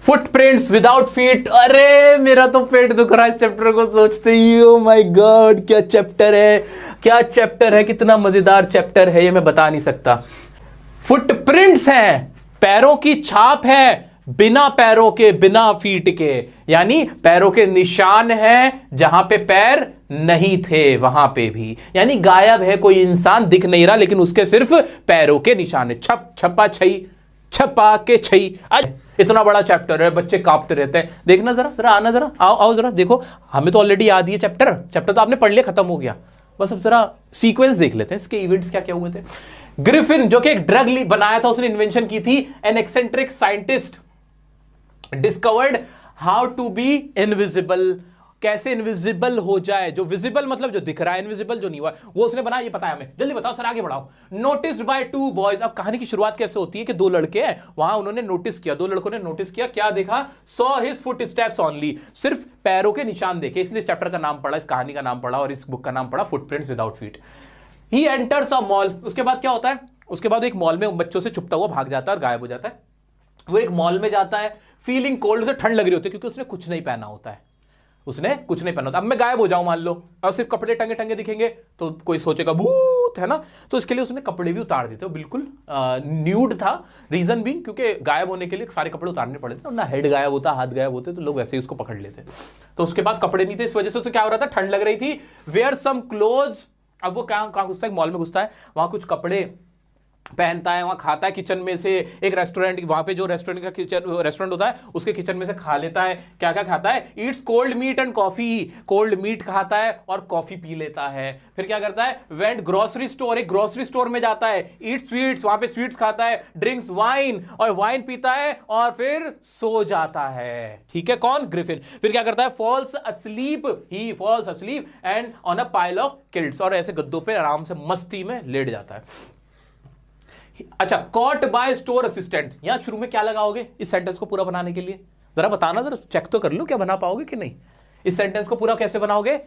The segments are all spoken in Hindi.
Footprints without feet. अरे मेरा तो पेट दुख रहा है इस चैप्टर को सोचते ही। ओ माय गॉड, क्या चैप्टर है, क्या चैप्टर है, कितना मजेदार चैप्टर है ये मैं बता नहीं सकता। फुटप्रिंट्स हैं, पैरों की छाप है, बिना पैरों के, बिना फीट के, यानी पैरों के निशान हैं जहां पे पैर नहीं थे वहां पे भी, यानी गायब है, कोई इंसान दिख नहीं रहा लेकिन उसके सिर्फ पैरों के निशान है। छप छपा छई, छपा के छई। इतना बड़ा चैप्टर है, बच्चे कांपते रहते हैं। देखना जरा, जरा आना, जरा आओ आओ जरा देखो। हमें तो ऑलरेडी याद है चैप्टर तो आपने पढ़ लिया, खत्म हो गया। बस अब जरा सीक्वेंस देख लेते हैं, इसके इवेंट्स क्या क्या हुए थे। ग्रिफिन जो कि एक ड्रग बनाया था, उसने इन्वेंशन की थी। An eccentric scientist discovered how to be invisible, कैसे इनविजिबल हो जाए। जो विजिबल मतलब जो दिख रहा है, इनविजिबल जो नहीं हुआ, वो उसने बनाया। ये पता है हमें, जल्दी बताओ सर, आगे बढ़ाओ। Noticed by two boys. अब कहानी की शुरुआत कैसे होती है कि दो लड़के हैं, वहां उन्होंने नोटिस किया, दो लड़कों ने नोटिस किया, क्या देखा? Saw his foot steps only, सिर्फ पैरों के निशान देखे, इसलिए इस चैप्टर का नाम पड़ा, इस कहानी का नाम पड़ा और इस बुक का नाम पड़ा footprints without feet. He enters a mall. उसके बाद क्या होता है? उसके बाद एक मॉल में बच्चों से छुपता हुआ भाग जाता है और गायब हो जाता है। वो एक मॉल में जाता है, फीलिंग कोल्ड, उसे ठंड लग रही होती है क्योंकि उसने कुछ नहीं पहना होता है, उसने कुछ नहीं पहना होता। अब मैं गायब हो जाऊं मान लो और सिर्फ कपड़े टंगे टंगे दिखेंगे तो कोई सोचेगा भूत है ना, तो इसके लिए उसने कपड़े भी उतार देते, बिल्कुल न्यूड था। रीजन भी क्योंकि गायब होने के लिए सारे कपड़े उतारने पड़े थे, ना हेड गायब होता, हाथ गायब होते तो लोग वैसे ही उसको पकड़ लेते। तो उसके पास कपड़े नहीं थे, इस वजह से उसे क्या हो रहा था, ठंड लग रही थी। Wear some clothes. अब वो कहां घुसता है? मॉल में घुसता है, वहां कुछ कपड़े पहनता है, वहां खाता है किचन में से, एक रेस्टोरेंट, वहां पे जो रेस्टोरेंट का किचन रेस्टोरेंट होता है उसके किचन में से खा लेता है। क्या क्या खाता है? Eats cold meat and coffee, cold meat खाता है और कॉफी पी लेता है। फिर क्या करता है? वेंट ग्रोसरी स्टोर, एक ग्रोसरी स्टोर में जाता है। ईट स्वीट्स, वहां पे स्वीट्स खाता है। ड्रिंक्स वाइन, और वाइन पीता है और फिर सो जाता है। ठीक है, कौन? ग्रिफिन। फिर क्या करता है? Falls asleep, he falls asleep and on a pile of quilts, और ऐसे गद्दों पे आराम से मस्ती में लेट जाता है। अच्छा, कॉट बाय स्टोर असिस्टेंट। यहां शुरू में क्या लगाओगे इस सेंटेंस को पूरा बनाने के लिए? जरा बताना, जरा चेक तो कर लो क्या बना पाओगे कि नहीं। इस सेंटेंस को पूरा कैसे बनाओगे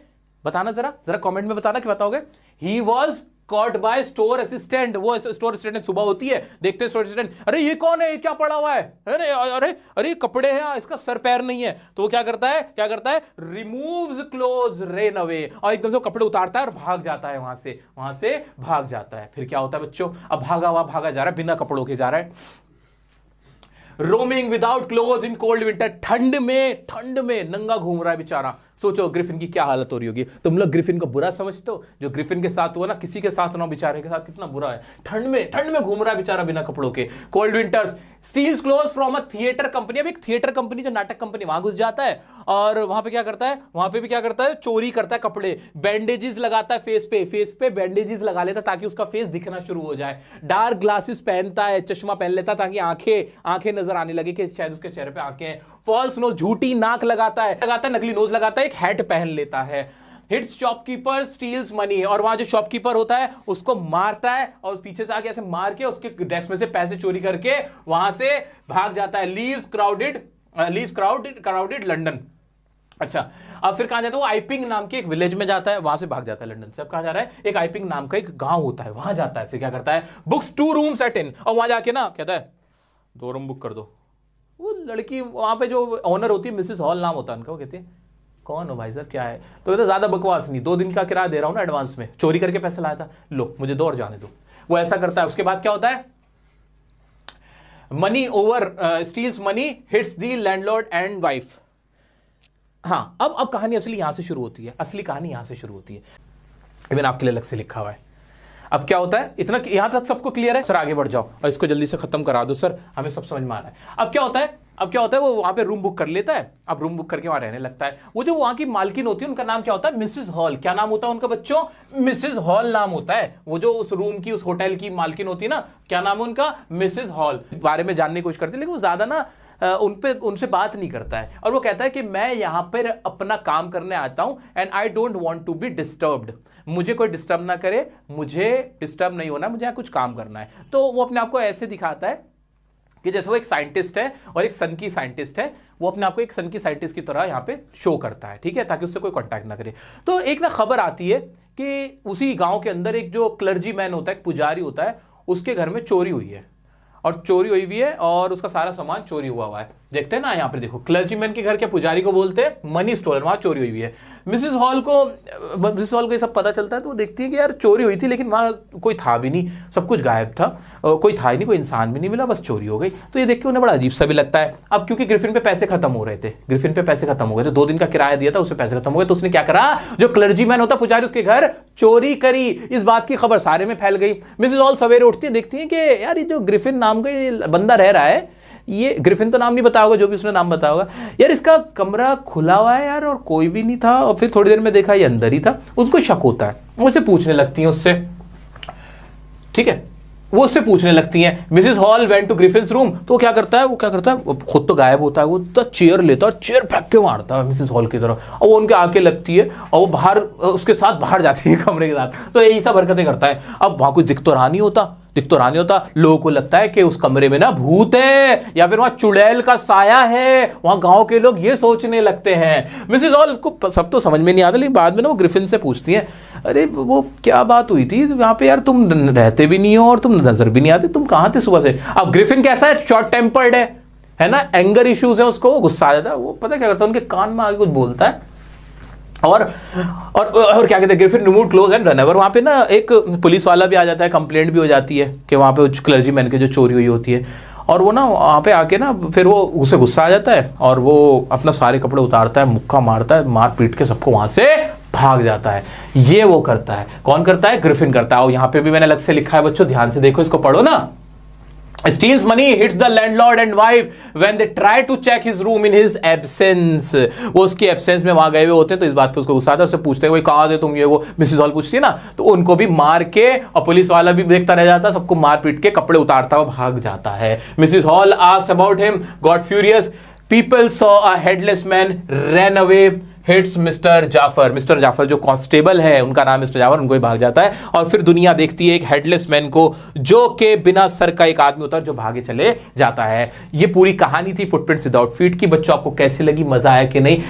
बताना, जरा जरा कमेंट में बताना कि बताओगे। He was caught by store assistant. वो स्टोर असिस्टेंट सुबह होती है, देखते हैं स्टोर असिस्टेंट, अरे ये कौन है, ये क्या पड़ा हुआ है, अरे अरे अरे कपड़े हैं, इसका सर पैर नहीं है। तो वो क्या करता है? रिमूव्स क्लोज, रेन अवे, और एकदम से कपड़े उतारता है और भाग जाता है, वहां से भाग जाता है। फिर क्या होता है बच्चों? अब भागा जा रहा है, बिना कपड़ों के जा रहा है। Roaming without cloth in cold winter, ठंड में नंगा घूम रहा है बेचारा। सोचो ग्रिफिन की क्या हालत हो रही होगी। तुम लोग ग्रिफिन को बुरा समझते हो? जो ग्रिफिन के साथ हुआ ना, किसी के साथ ना, बेचारे के साथ कितना बुरा है। ठंड में घूम रहा है बेचारा बिना कपड़ों के। Cold winters, steals clothes from a theatre company. अब एक थिएटर कंपनी, जो नाटक कंपनी, वहां घुस जाता है और वहां पे क्या करता है? वहां पे भी क्या करता है? चोरी करता है कपड़े। बैंडेजेस लगाता है फेस पे बैंडेजेस लगा लेता ताकि उसका फेस दिखना शुरू हो जाए। डार्क ग्लासेस पहनता है, चश्मा पहन लेता ताकि आंखें नजर आने लगे कि शायद उसके चेहरे पे आंखें हैं। फॉल्स नोज, झूठी नाक लगाता है, नकली नोज लगाता है, एक हैट पहन लेता है। हिट्स शॉपकीपर, स्टील्स मनी, और वहां जो शॉपकीपर होता है उसको मारता है और पीछे से आके ऐसे मार के उसके डेस्क में से पैसे चोरी करके वहां से भाग जाता है। Leaves crowded London. अच्छा, अब फिर कहां जाता है? वो आइपिंग नाम के एक विलेज में जाता है, वहां से भाग जाता है लंदन से। अब कहां जा रहा है? एक आइपिंग नाम का एक गांव होता है, वहां जाता है। फिर क्या करता है? बुक्स 2 रूम्स एट इन, और वहां जाके ना कहता है 2 रूम बुक कर दो। वो लड़की वहां पे जो ओनर होती है, मिसेस हॉल नाम होता है उनका, वो कहती है कौन हो भाई साहब, क्या है? तो कहते ज्यादा बकवास नहीं, 2 दिन का किराया दे रहा हूं ना एडवांस में, चोरी करके पैसा लाया था, लो मुझे दो और जाने दो। वो ऐसा करता है। उसके बाद क्या होता है? Money over, steals money, hits the landlord and wife. हाँ, अब कहानी असली यहां से शुरू होती है, असली कहानी यहां से शुरू होती है। मैंने आपके लिए अलग से लिखा हुआ है। अब क्या होता है? इतना यहां तक सबको क्लियर है? सर आगे बढ़ जाओ और इसको जल्दी से खत्म करा दो सर, हमें सब समझ में आ रहा है। अब क्या होता है? वो वहां पे रूम बुक कर लेता है। अब रूम बुक करके वहां रहने लगता है। वो जो वहां की मालकिन होती है, उनका नाम क्या होता है? Mrs hall. क्या नाम होता है उनका बच्चों? मिसेस हॉल नाम होता है। वो जो उस रूम की, उस होटल की मालकिन होती है ना, क्या नाम है उनका? Mrs hall. बारे में जानने की कोशिश करती है लेकिन वो ज्यादा ना उनसे बात नहीं करता है, और वो कहता है कि मैं यहां पर अपना काम करने आता हूं and I don't want to be disturbed, मुझे कोई डिस्टर्ब ना करे, मुझे डिस्टर्ब नहीं होना, मुझे यहाँ कुछ काम करना है। तो वो अपने आप को ऐसे दिखाता है कि जैसे वो एक साइंटिस्ट है और एक सन की साइंटिस्ट है, वो अपने आप को एक सन की साइंटिस्ट की तरह यहाँ पे शो करता है, ठीक है, ताकि उससे कोई कांटेक्ट ना करे। तो एक ना खबर आती है कि उसी गांव के अंदर एक जो क्लर्जी मैन होता है, एक पुजारी होता है, उसके घर में चोरी हुई है। और चोरी हुई भी है और उसका सारा सामान चोरी हुआ हुआ है। देखते हैं ना यहाँ पे, देखो क्लर्जीमैन के घर के पुजारी को बोलते हैं मनी स्टोलन, वहां चोरी हुई है। मिसेस हॉल को ये सब पता चलता है तो वो देखती है कि यार चोरी हुई थी लेकिन वहां कोई था भी नहीं, सब कुछ गायब था, कोई था ही नहीं, कोई इंसान भी नहीं मिला, बस चोरी हो गई। तो ये देख के उन्हें बड़ा अजीब सा भी लगता है। अब क्योंकि ग्रिफिन पे पैसे खत्म हो रहे थे, ग्रिफिन पे पैसे खत्म हो गए थे, 2 दिन का किराया दिया था, उससे पैसे खत्म हो गए, तो उसने क्या करा, जो क्लर्जीमैन होता पुजारी उसके घर चोरी करी। इस बात की खबर सारे में फैल गई। मिसेस हॉल सवेरे उठती है, देखती है कि यार ये जो ग्रिफिन नाम का ये बंदा रह रहा है, ये ग्रिफिन तो नाम नहीं बताया होगा, जो भी उसने नाम बताया होगा, यार इसका कमरा खुला हुआ है यार और कोई भी नहीं था। और फिर थोड़ी देर में देखा ये अंदर ही था। उसको शक होता है, वो उसे पूछने लगती है उससे, ठीक है, वो उससे पूछने लगती हैं। Mrs Hall went to Griffin's room, तो क्या करता है, वो खुद तो गायब होता है, वो तो चेयर लेता है, चेयर फेंक के मारता है मिसेस हॉल की तरफ, और वो उनके आके लगती है और वो बाहर उसके साथ बाहर जाती है कमरे के साथ। तो यही सब हरकतें करता है। अब वहां कुछ दिख तो रहा नहीं होता, लोगों को लगता है कि उस कमरे में ना भूत है या फिर वहां चुड़ैल का साया है। वहां गांव के लोग ये सोचने लगते हैं। मिसेस हॉल को सब तो समझ में नहीं आता, लेकिन बाद में ना वो ग्रिफिन से पूछती हैं, अरे वो क्या बात हुई थी यहाँ पे यार, तुम रहते भी नहीं हो और तुम नजर भी नहीं आते, तुम कहाँ थे सुबह से। अब ग्रिफिन कैसा है, शॉर्ट टेम्पर्ड है ना, एंगर इश्यूज है, उसको गुस्सा आ जाता है। वो पता क्या करता है, उनके कान में आगे कुछ बोलता है और क्या कहते हैं, Griffin remove close and run over. वहाँ पे ना एक पुलिस वाला भी आ जाता है, कंप्लेंट भी हो जाती है कि वहाँ पे क्लर्जीमैन की जो चोरी हुई होती है। और वो ना वहाँ पे आके ना फिर वो उसे गुस्सा आ जाता है और वो अपना सारे कपड़े उतारता है, मुक्का मारता है, मार पीट के सबको वहाँ से भाग जाता है। ये वो करता है, कौन करता है, ग्रिफिन करता है। और यहाँ पे भी मैंने अलग से लिखा है बच्चों, ध्यान से देखो, इसको पढ़ो ना। Steals money, hits the landlord and wife when they try to check his room in his absence। वो उसकी एब्सेंस में वहां गए हुए होते हैं, तो इस बात पे उसको गुस्सा आता है, उससे पूछते हैं, कहाँ थे तुम, ये वो मिसेस हॉल पूछती है ना, तो उनको भी मार के, और पुलिस वाला भी देखता रह जाता है, सबको मार पीट के कपड़े उतारता हुआ भाग जाता है। Mrs Hall asked about him, got furious, people saw a headless man, ran away, hits Mr Jaffers जो कांस्टेबल है, उनका नाम मिस्टर जाफर, उनको ही भाग जाता है। और फिर दुनिया देखती है एक हेडलेस मैन को, जो के बिना सर का एक आदमी होता है, जो भागे चले जाता है। ये पूरी कहानी थी फुटप्रिंट्स विदाउट फीट की। बच्चों आपको कैसी लगी, मजा आया कि नहीं?